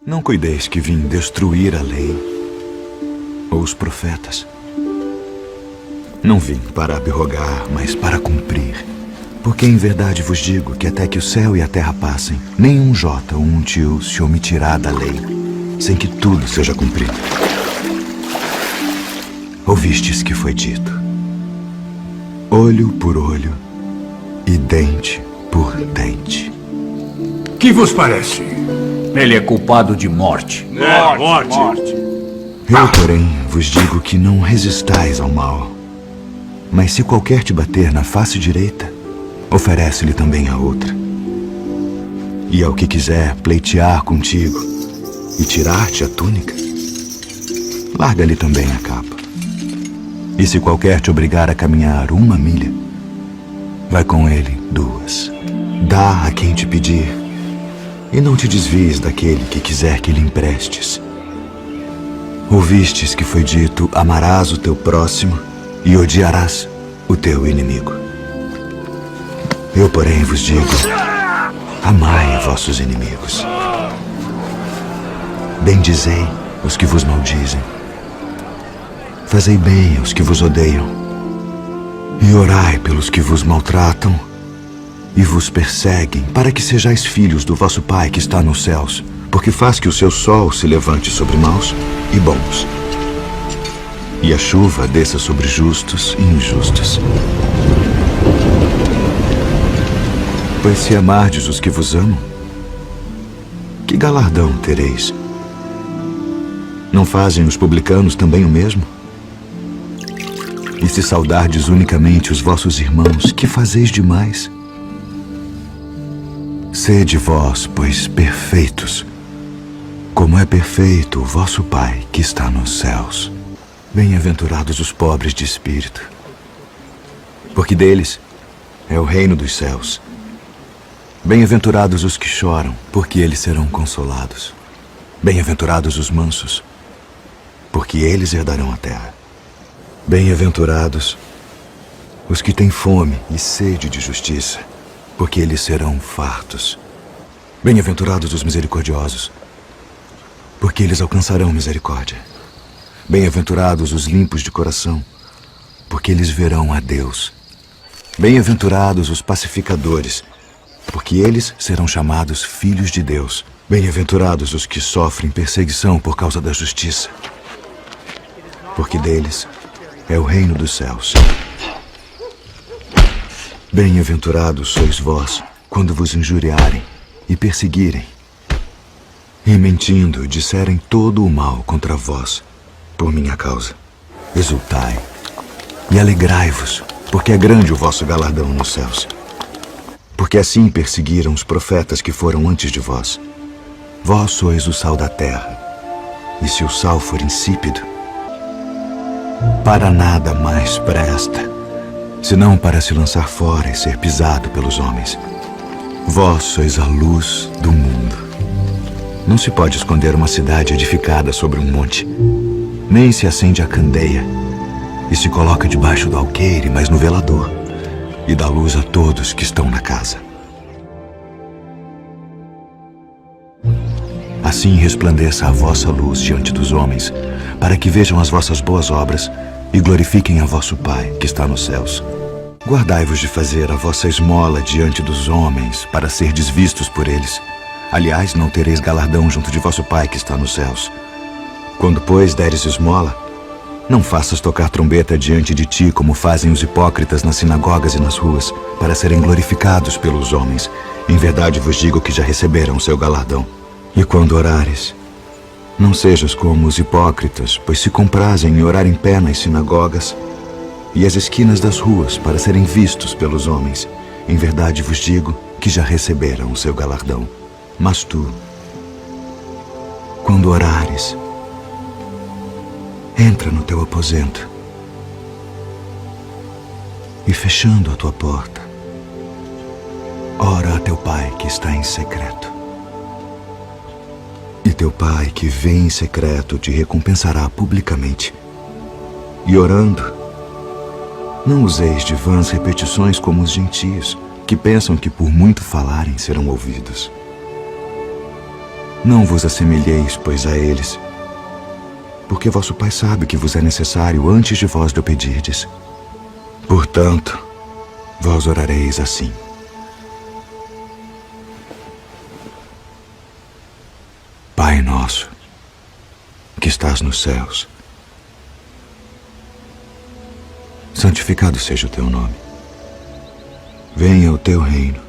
Não cuideis que vim destruir a lei ou os profetas. Não vim para abrogar, mas para cumprir. Porque em verdade vos digo que até que o céu e a terra passem, nenhum jota ou um tio se omitirá da lei, sem que tudo seja cumprido. Ouvistes que foi dito: olho por olho e dente por dente. Que vos parece? Ele é culpado de morte. Morte. Eu, porém, vos digo que não resistais ao mal. Mas se qualquer te bater na face direita, oferece-lhe também a outra. E ao que quiser pleitear contigo e tirar-te a túnica, larga-lhe também a capa. E se qualquer te obrigar a caminhar 1 milha, vai com ele 2. Dá a quem te pedir, e não te desvies daquele que quiser que lhe emprestes. Ouvistes que foi dito: amarás o teu próximo e odiarás o teu inimigo. Eu, porém, vos digo: amai vossos inimigos. Bendizei os que vos maldizem. Fazei bem aos que vos odeiam. E orai pelos que vos maltratam e vos perseguem, para que sejais filhos do vosso Pai que está nos céus, porque faz que o seu sol se levante sobre maus e bons, e a chuva desça sobre justos e injustos. Pois se amardes os que vos amam, que galardão tereis? Não fazem os publicanos também o mesmo? E se saudardes unicamente os vossos irmãos, que fazeis demais? Sede vós, pois, perfeitos, como é perfeito o vosso Pai que está nos céus. Bem-aventurados os pobres de espírito, porque deles é o reino dos céus. Bem-aventurados os que choram, porque eles serão consolados. Bem-aventurados os mansos, porque eles herdarão a terra. Bem-aventurados os que têm fome e sede de justiça, porque eles serão fartos. Bem-aventurados os misericordiosos, porque eles alcançarão misericórdia. Bem-aventurados os limpos de coração, porque eles verão a Deus. Bem-aventurados os pacificadores, porque eles serão chamados filhos de Deus. Bem-aventurados os que sofrem perseguição por causa da justiça, porque deles é o reino dos céus. Bem-aventurados sois vós, quando vos injuriarem e perseguirem, e mentindo disserem todo o mal contra vós, por minha causa. Exultai e alegrai-vos, porque é grande o vosso galardão nos céus. Porque assim perseguiram os profetas que foram antes de vós. Vós sois o sal da terra, e se o sal for insípido, para nada mais presta, senão para se lançar fora e ser pisado pelos homens. Vós sois a luz do mundo. Não se pode esconder uma cidade edificada sobre um monte, nem se acende a candeia e se coloca debaixo do alqueire, mas no velador, e dá luz a todos que estão na casa. Assim resplandeça a vossa luz diante dos homens, para que vejam as vossas boas obras e glorifiquem a vosso Pai que está nos céus. Guardai-vos de fazer a vossa esmola diante dos homens, para serdes vistos por eles. Aliás, não tereis galardão junto de vosso Pai que está nos céus. Quando, pois, deres esmola, não faças tocar trombeta diante de ti, como fazem os hipócritas nas sinagogas e nas ruas, para serem glorificados pelos homens. Em verdade vos digo que já receberam o seu galardão. E quando orares, não sejas como os hipócritas, pois se comprazem em orar em pé nas sinagogas e as esquinas das ruas, para serem vistos pelos homens. Em verdade vos digo que já receberam o seu galardão. Mas tu, quando orares, entra no teu aposento e, fechando a tua porta, ora a teu Pai que está em secreto. E teu Pai que vê em secreto te recompensará publicamente. E orando, não useis de vãs repetições como os gentios, que pensam que por muito falarem serão ouvidos. Não vos assemelheis, pois, a eles, porque vosso Pai sabe que vos é necessário antes de vós lhe pedirdes. Portanto, vós orareis assim: Pai nosso, que estás nos céus, santificado seja o teu nome. Venha o teu reino.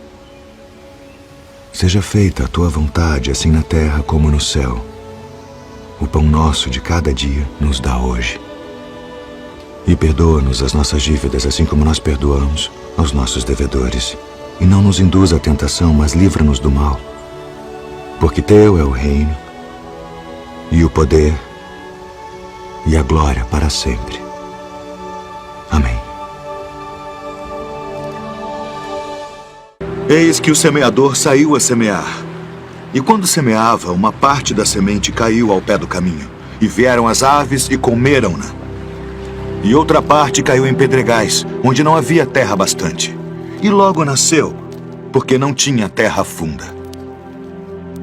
Seja feita a tua vontade, assim na terra como no céu. O pão nosso de cada dia nos dá hoje. E perdoa-nos as nossas dívidas, assim como nós perdoamos aos nossos devedores. E não nos induza à tentação, mas livra-nos do mal. Porque teu é o reino, e o poder, e a glória para sempre. Amém. Eis que o semeador saiu a semear. E quando semeava, uma parte da semente caiu ao pé do caminho. E vieram as aves e comeram-na. E outra parte caiu em pedregais, onde não havia terra bastante. E logo nasceu, porque não tinha terra funda.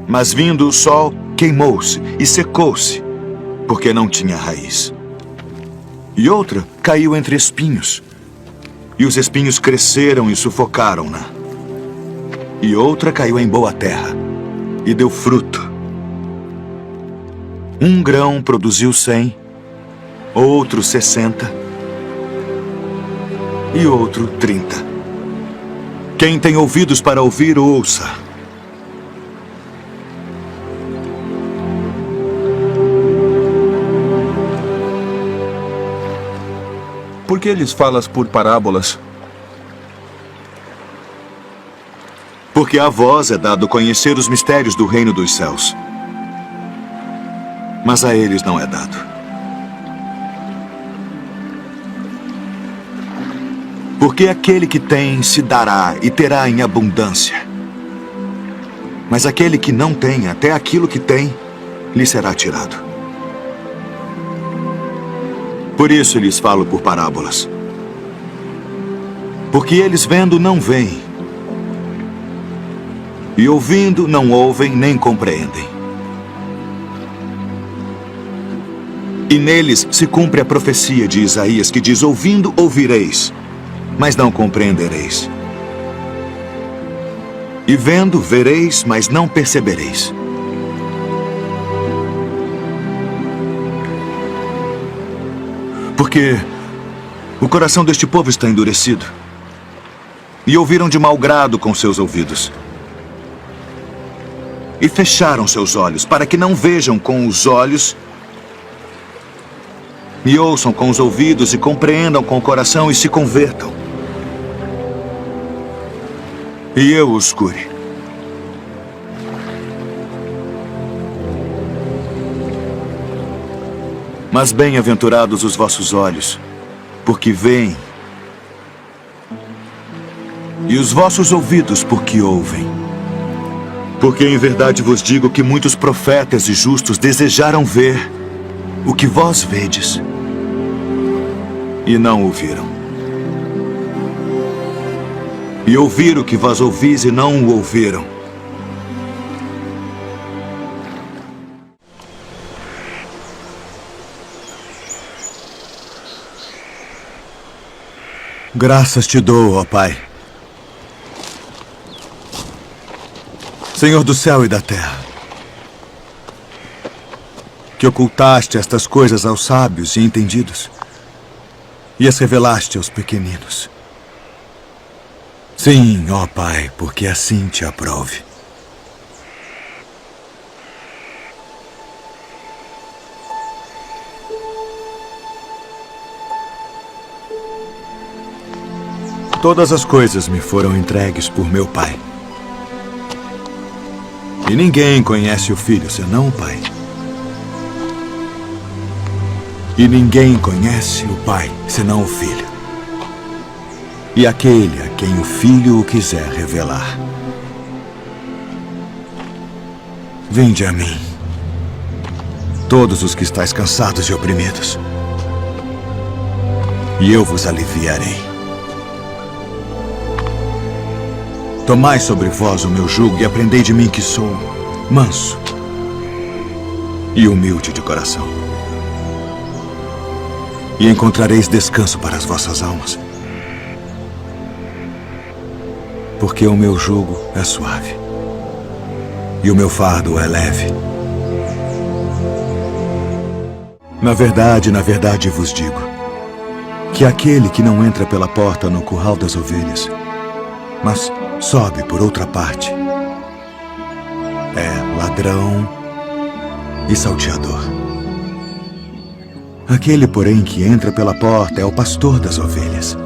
Mas vindo o sol, queimou-se e secou-se, porque não tinha raiz. E outra caiu entre espinhos. E os espinhos cresceram e sufocaram-na. E outra caiu em boa terra, e deu fruto. Um grão produziu 100, outro 60, e outro 30. Quem tem ouvidos para ouvir, ouça. Por que lhes falas por parábolas? Porque a vós é dado conhecer os mistérios do reino dos céus. Mas a eles não é dado. Porque aquele que tem se dará e terá em abundância. Mas aquele que não tem, até aquilo que tem, lhe será tirado. Por isso lhes falo por parábolas. Porque eles vendo não veem, e ouvindo não ouvem nem compreendem. E neles se cumpre a profecia de Isaías, que diz: ouvindo ouvireis, mas não compreendereis. E vendo vereis, mas não percebereis. Porque o coração deste povo está endurecido, e ouviram de mau grado com seus ouvidos, e fecharam seus olhos, para que não vejam com os olhos, e ouçam com os ouvidos, e compreendam com o coração, e se convertam. E eu os cure. Mas bem-aventurados os vossos olhos, porque veem, e os vossos ouvidos, porque ouvem. Porque em verdade vos digo que muitos profetas e justos desejaram ver o que vós vedes, e não ouviram. E ouvir o que vós ouvis e não o ouviram. Graças te dou, ó Pai, Senhor do céu e da terra, que ocultaste estas coisas aos sábios e entendidos e as revelaste aos pequeninos. Sim, ó Pai, porque assim te aprove. Todas as coisas me foram entregues por meu Pai. E ninguém conhece o Filho senão o Pai. E ninguém conhece o Pai senão o Filho. E aquele a quem o Filho o quiser revelar. Vinde a mim, todos os que estáis cansados e oprimidos, e eu vos aliviarei. Tomai sobre vós o meu jugo e aprendei de mim, que sou manso e humilde de coração. E encontrareis descanso para as vossas almas. Porque o meu jugo é suave e o meu fardo é leve. Na verdade vos digo que aquele que não entra pela porta no curral das ovelhas, mas sobe por outra parte, é ladrão e salteador. Aquele, porém, que entra pela porta é o pastor das ovelhas.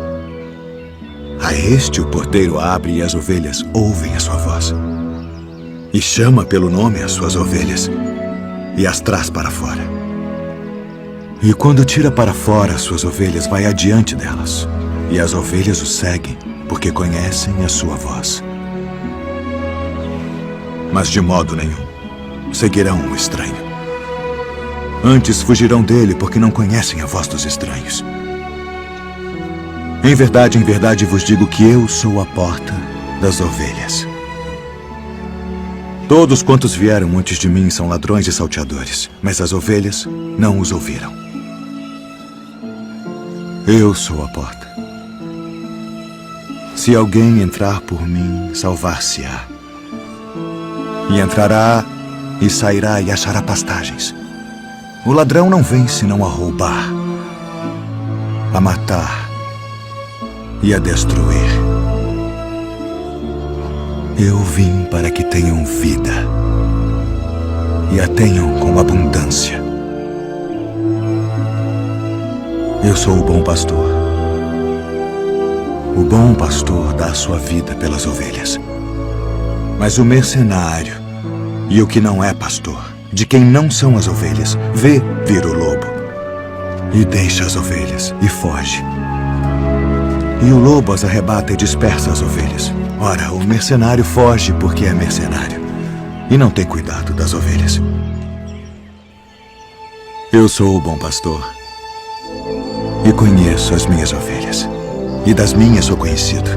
A este o porteiro abre e as ovelhas ouvem a sua voz. E chama pelo nome as suas ovelhas e as traz para fora. E quando tira para fora as suas ovelhas, vai adiante delas. E as ovelhas o seguem, porque conhecem a sua voz. Mas de modo nenhum seguirão o estranho. Antes fugirão dele, porque não conhecem a voz dos estranhos. Em verdade vos digo que eu sou a porta das ovelhas. Todos quantos vieram antes de mim são ladrões e salteadores, mas as ovelhas não os ouviram. Eu sou a porta. Se alguém entrar por mim, salvar-se-á. E entrará e sairá e achará pastagens. O ladrão não vem senão a roubar, a matar e a destruir. Eu vim para que tenham vida e a tenham com abundância. Eu sou o bom pastor. O bom pastor dá a sua vida pelas ovelhas. Mas o mercenário e o que não é pastor, de quem não são as ovelhas, vê vir o lobo e deixa as ovelhas e foge. E o lobo as arrebata e dispersa as ovelhas. Ora, o mercenário foge porque é mercenário e não tem cuidado das ovelhas. Eu sou o bom pastor e conheço as minhas ovelhas, e das minhas sou conhecido.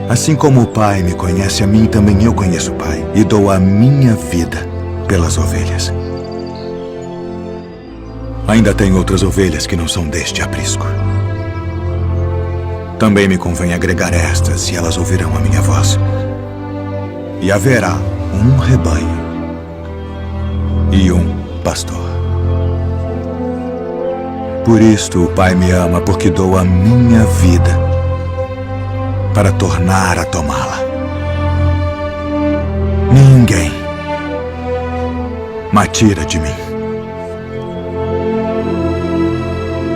Assim como o Pai me conhece a mim, também eu conheço o Pai, e dou a minha vida pelas ovelhas. Ainda tenho outras ovelhas que não são deste aprisco. Também me convém agregar estas, e elas ouvirão a minha voz. E haverá um rebanho e um pastor. Por isto o Pai me ama, porque dou a minha vida para tornar a tomá-la. Ninguém me tira de mim,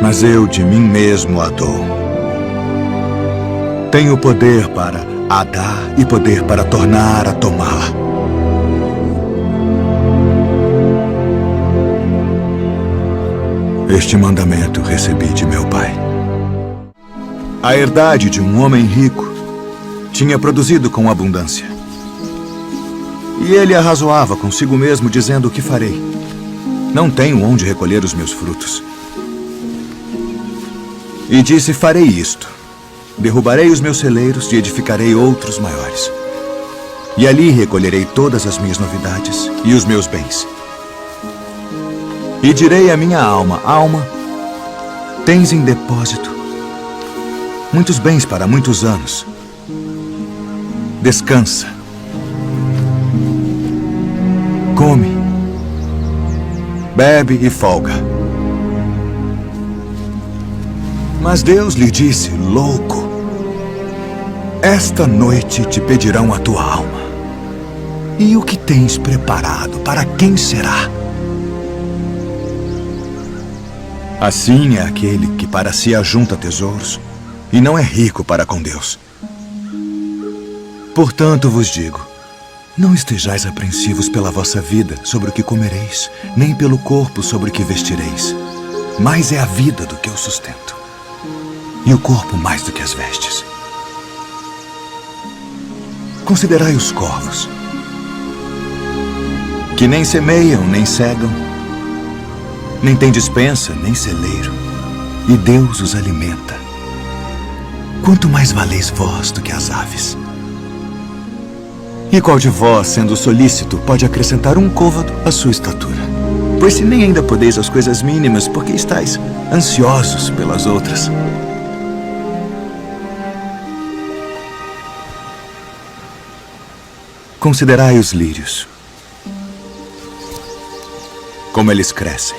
mas eu de mim mesmo a dou. Tenho poder para a dar e poder para tornar a tomá-la. Este mandamento recebi de meu pai. A herdade de um homem rico tinha produzido com abundância. E ele arrazoava consigo mesmo, dizendo: o que farei? Não tenho onde recolher os meus frutos. E disse: farei isto. Derrubarei os meus celeiros e edificarei outros maiores. E ali recolherei todas as minhas novidades e os meus bens. E direi à minha alma: alma, tens em depósito muitos bens para muitos anos. Descansa. Come. Bebe e folga. Mas Deus lhe disse: louco, esta noite te pedirão a tua alma. E o que tens preparado, para quem será? Assim é aquele que para si ajunta tesouros e não é rico para com Deus. Portanto vos digo, não estejais apreensivos pela vossa vida sobre o que comereis, nem pelo corpo sobre o que vestireis. Mais é a vida do que o sustento, e o corpo mais do que as vestes. Considerai os corvos, que nem semeiam, nem cegam, nem têm despensa, nem celeiro, e Deus os alimenta. Quanto mais valeis vós do que as aves. E qual de vós, sendo solícito, pode acrescentar um côvado à sua estatura? Pois se nem ainda podeis as coisas mínimas, porque estáis ansiosos pelas outras. Considerai os lírios, como eles crescem.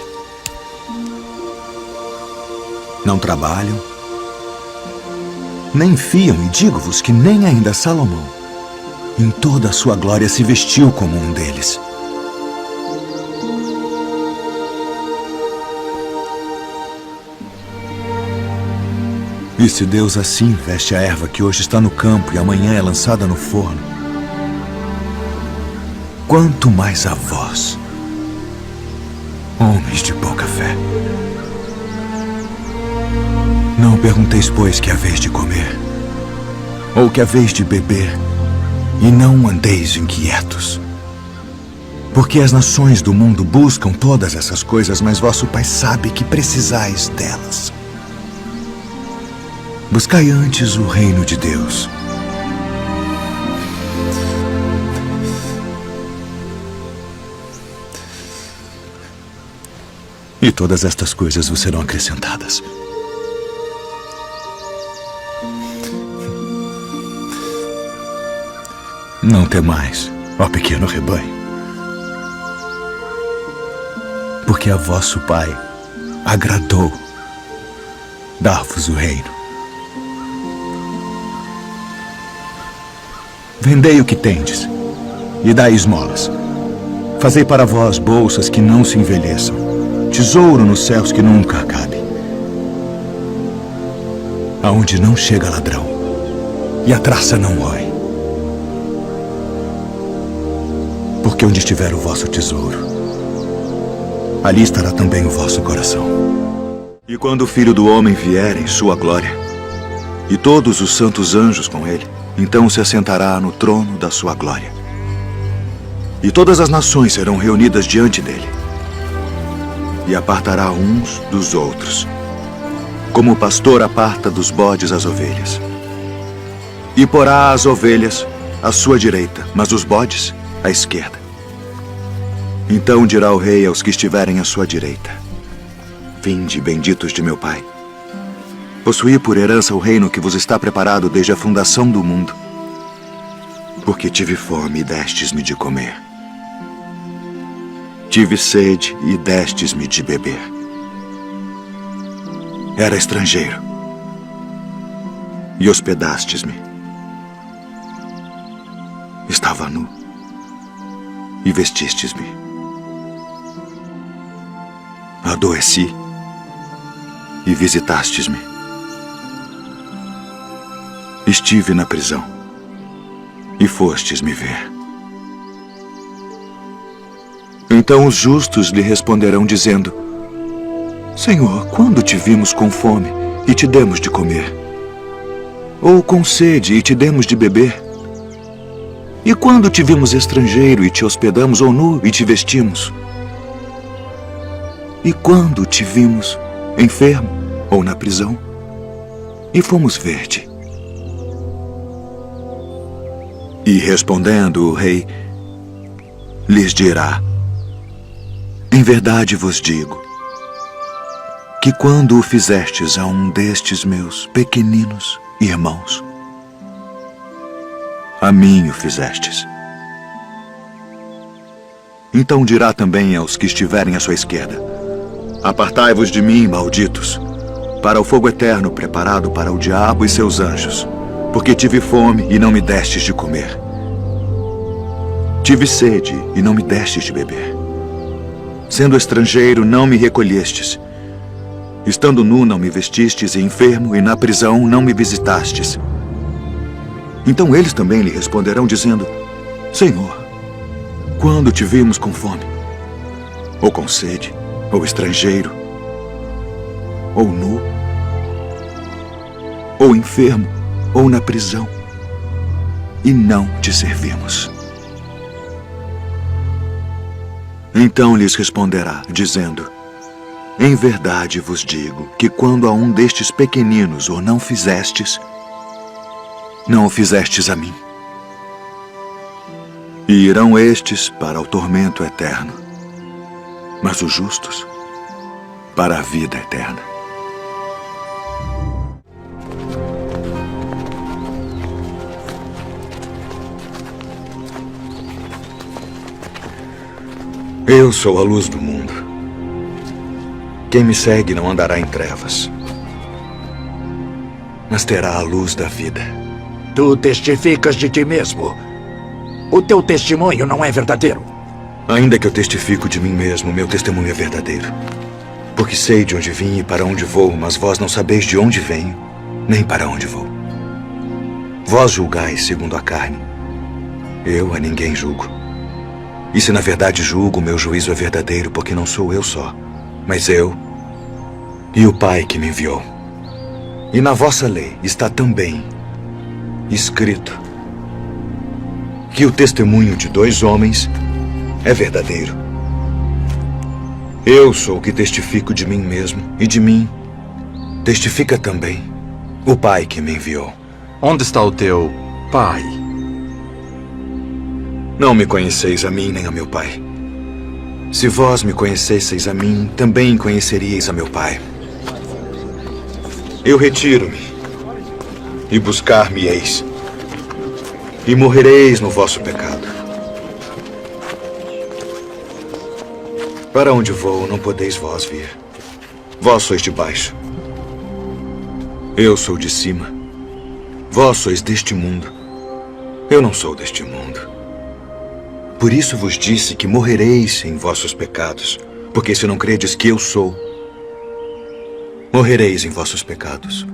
Não trabalham, nem fiam, e digo-vos que nem ainda Salomão, em toda a sua glória, se vestiu como um deles. E se Deus assim veste a erva que hoje está no campo e amanhã é lançada no forno, quanto mais a vós, homens de pouca fé. Não pergunteis, pois, que haveis de comer, ou que haveis de beber, e não andeis inquietos. Porque as nações do mundo buscam todas essas coisas, mas vosso Pai sabe que precisais delas. Buscai antes o reino de Deus. E todas estas coisas vos serão acrescentadas. Não temais, ó pequeno rebanho, porque a vosso Pai agradou dar-vos o reino. Vendei o que tendes e dai esmolas. Fazei para vós bolsas que não se envelheçam, tesouro nos céus que nunca acabe, aonde não chega ladrão e a traça não rói. Porque onde estiver o vosso tesouro, ali estará também o vosso coração. E quando o Filho do Homem vier em sua glória, e todos os santos anjos com ele, então se assentará no trono da sua glória. E todas as nações serão reunidas diante dele, e apartará uns dos outros, como o pastor aparta dos bodes as ovelhas. E porá as ovelhas à sua direita, mas os bodes à esquerda. Então dirá o rei aos que estiverem à sua direita: Vinde, benditos de meu Pai. Possuí por herança o reino que vos está preparado desde a fundação do mundo. Porque tive fome e destes-me de comer. Tive sede e destes-me de beber. Era estrangeiro e hospedastes-me. Estava nu e vestistes-me. Adoeci e visitastes-me. Estive na prisão e fostes me ver. Então os justos lhe responderão dizendo: Senhor, quando te vimos com fome e te demos de comer? Ou com sede e te demos de beber? E quando te vimos estrangeiro e te hospedamos, ou nu e te vestimos? E quando te vimos enfermo ou na prisão e fomos ver-te? E respondendo o rei, lhes dirá: Em verdade vos digo, que quando o fizestes a um destes meus pequeninos irmãos, a mim o fizestes. Então dirá também aos que estiverem à sua esquerda: Apartai-vos de mim, malditos, para o fogo eterno preparado para o diabo e seus anjos, porque tive fome e não me destes de comer. Tive sede e não me destes de beber. Sendo estrangeiro, não me recolhestes. Estando nu, não me vestistes, e enfermo, e na prisão, não me visitastes. Então eles também lhe responderão, dizendo: Senhor, quando te vimos com fome, ou com sede, ou estrangeiro, ou nu, ou enfermo, ou na prisão, e não te servimos? Então lhes responderá, dizendo: Em verdade vos digo que quando a um destes pequeninos o não fizestes, não o fizestes a mim. E irão estes para o tormento eterno, mas os justos para a vida eterna. Eu sou a luz do mundo. Quem me segue não andará em trevas, mas terá a luz da vida. Tu testificas de ti mesmo. O teu testemunho não é verdadeiro. Ainda que eu testifico de mim mesmo, meu testemunho é verdadeiro. Porque sei de onde vim e para onde vou, mas vós não sabeis de onde venho, nem para onde vou. Vós julgais segundo a carne. Eu a ninguém julgo. E se na verdade julgo, meu juízo é verdadeiro, porque não sou eu só, mas eu e o Pai que me enviou. E na vossa lei está também escrito que o testemunho de 2 homens é verdadeiro. Eu sou o que testifico de mim mesmo, e de mim testifica também o Pai que me enviou. Onde está o teu pai? Não me conheceis a mim nem a meu Pai. Se vós me conhecesseis a mim, também conheceríeis a meu Pai. Eu retiro-me, e buscar-me-eis, e morrereis no vosso pecado. Para onde vou, não podeis vós vir. Vós sois de baixo. Eu sou de cima. Vós sois deste mundo. Eu não sou deste mundo. Por isso vos disse que morrereis em vossos pecados, porque se não credes que eu sou, morrereis em vossos pecados.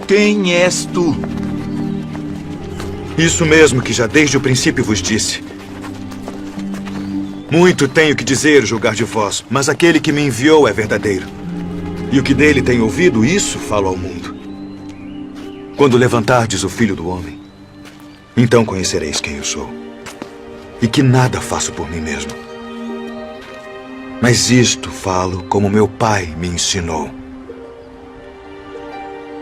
Quem és tu? Isso mesmo que já desde o princípio vos disse. Muito tenho que dizer, julgar de vós, mas aquele que me enviou é verdadeiro. E o que dele tenho ouvido, isso falo ao mundo. Quando levantardes o Filho do Homem, então conhecereis quem eu sou. E que nada faço por mim mesmo. Mas isto falo como meu Pai me ensinou.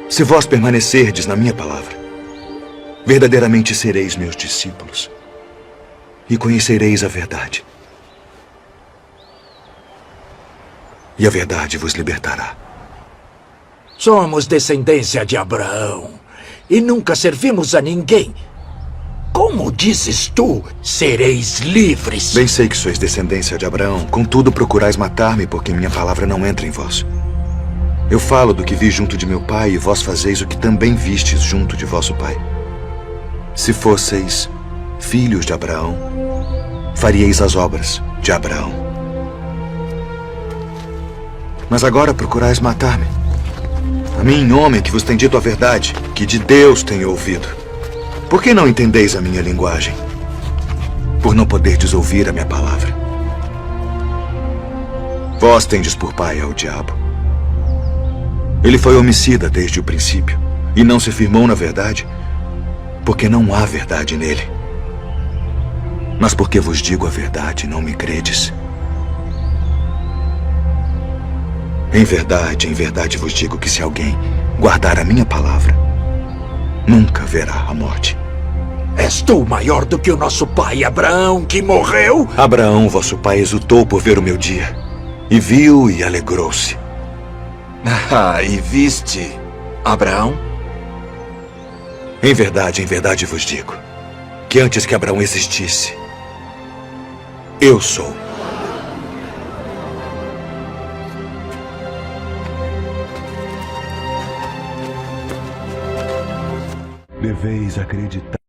Se vós permanecerdes na minha palavra, verdadeiramente sereis meus discípulos e conhecereis a verdade. E a verdade vos libertará. Somos descendência de Abraão e nunca servimos a ninguém. Como dizes tu, sereis livres? Bem sei que sois descendência de Abraão, contudo procurais matar-me, porque minha palavra não entra em vós. Eu falo do que vi junto de meu pai, e vós fazeis o que também vistes junto de vosso pai. Se fosseis filhos de Abraão, faríeis as obras de Abraão. Mas agora procurais matar-me. A mim, homem que vos tem dito a verdade, que de Deus tenho ouvido. Por que não entendeis a minha linguagem? Por não poderdes ouvir a minha palavra. Vós tendes por pai ao diabo. Ele foi homicida desde o princípio e não se firmou na verdade, porque não há verdade nele. Mas porque vos digo a verdade, não me credes. Em verdade vos digo que se alguém guardar a minha palavra, nunca verá a morte. És tu maior do que o nosso pai Abraão, que morreu? Abraão, vosso pai, exultou por ver o meu dia, e viu e alegrou-se. E viste Abraão? Em verdade vos digo, que antes que Abraão existisse, eu sou. Deveis acreditar.